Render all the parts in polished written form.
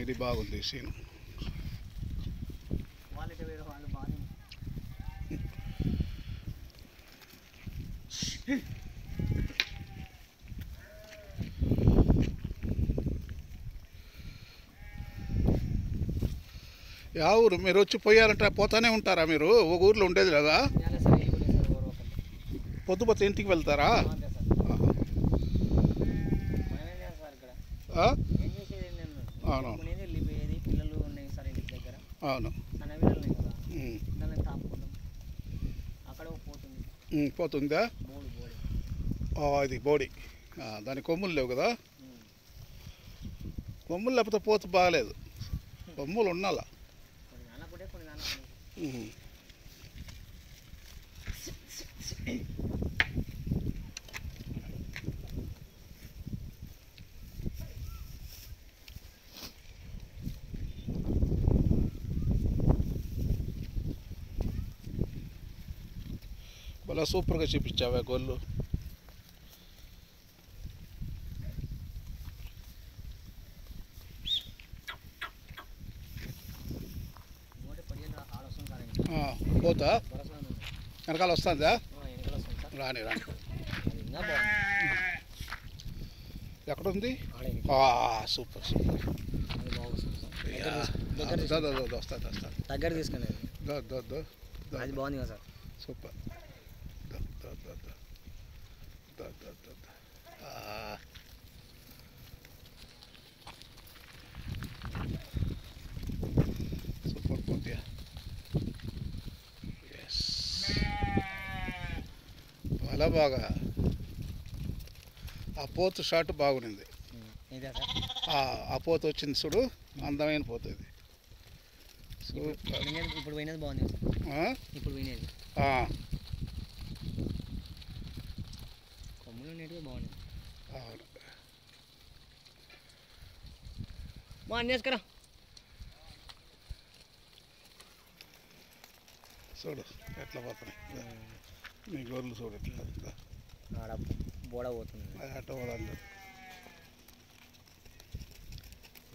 ఇది బాగుంది scene. Yeah ఊరు మీరు వచ్చి పోయారంటే పోతానే ఉంటారా? మీరు ఒక ఊర్లో ఉండేది లేదా? పొద్దు పొద్దు ఇంటికి వెళ్తారా? అవును అవును పోతుందా? అది బోడి. దాని కొమ్ములు లేవు కదా? కొమ్ములు లేకపోతే పోతు బాగలేదు, కొమ్ములు ఉండాలా. భలే సూపర్గా చూపించావా గొల్లు. పోతా వెనకాల వస్తుందా? రాని రాని. ఎక్కడుంది? Super super. వస్తుంది దగ్గర తీసుకుని అది బాగుంది కదా సార్. సూపర్. సూపర్ పోతీయా. చాలా బాగా ఆ పోతు షాట్ బాగుంది. ఆ పోతు వచ్చింది చూడు, అందమైన పోతు ఇది. ఇప్పుడు పోయినది బాగుంది. ఇప్పుడు పోయినది కొమ్ములు ఉండేటివి బాగుంది. మా అన్నేసుకురా చూడు ఎట్లా పోతున్నాయి నీ గొర్రెలు. చూడు ఎట్లా ఆడ బోడ పోతుంది. అట్ట పోదాం.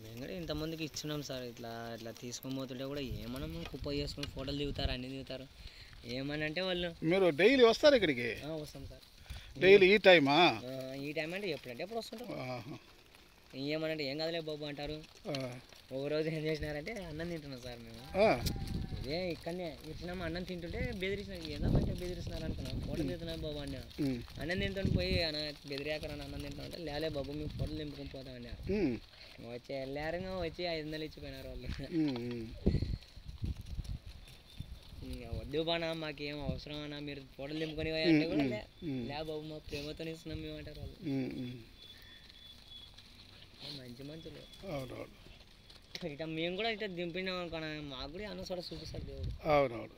మేము కూడా ఇంతమందికి ఇచ్చినాం సార్. ఇట్లా ఇట్లా తీసుకొని పోతుంటే కూడా ఏమన్నా కుప్ప చేసుకుని ఫోటోలు దిగుతారు, అన్నీ దిగుతారు. ఏమని అంటే వాళ్ళు మీరు డైలీ వస్తారు ఇక్కడికి? వస్తాం సార్. డైలీ ఈ టైమా? ఈ టైం అంటే ఎప్పుడంటే ఎప్పుడు వస్తుంటాం. ఏమనంటే ఏం కదలే బాబు అంటారు. ఒక రోజు ఏం చేసినారంటే అన్నం తింటున్నాం సార్ మేము. ఇదే ఇక్కడనే ఇచ్చినాము. అన్నం తింటుంటే బెదిరించిన, ఏదంటే బెదిరిస్తున్నారు అనుకున్నాం. ఫోటోలు తింటున్నాం బాబు అన్న. అన్నం తింటుని పోయి అన్న బెదిరాకరా అన్నం తింటున్నాం అంటే లేలే బాబు మేము ఫోటోలు దింపుకొని పోతామన్నా. వచ్చి వెళ్ళారుగా వచ్చి 500 ఇచ్చిపోయినారు వాళ్ళు. వద్దు బానా మాకేం అవసరం అన్నా, మీరు ఫోటోలు దింపుకొని అంటే కూడా లే బాబు మా ప్రేమతో ఇస్తున్నాం మేము అంటారు వాళ్ళు. మంచి మంచులు. ఇట్లా మేము కూడా ఇట్లా దింపినాం అనుకున్నా, మాకు కూడా అన్న చోట చూపిస్తారు దేవుడు. అవునవును.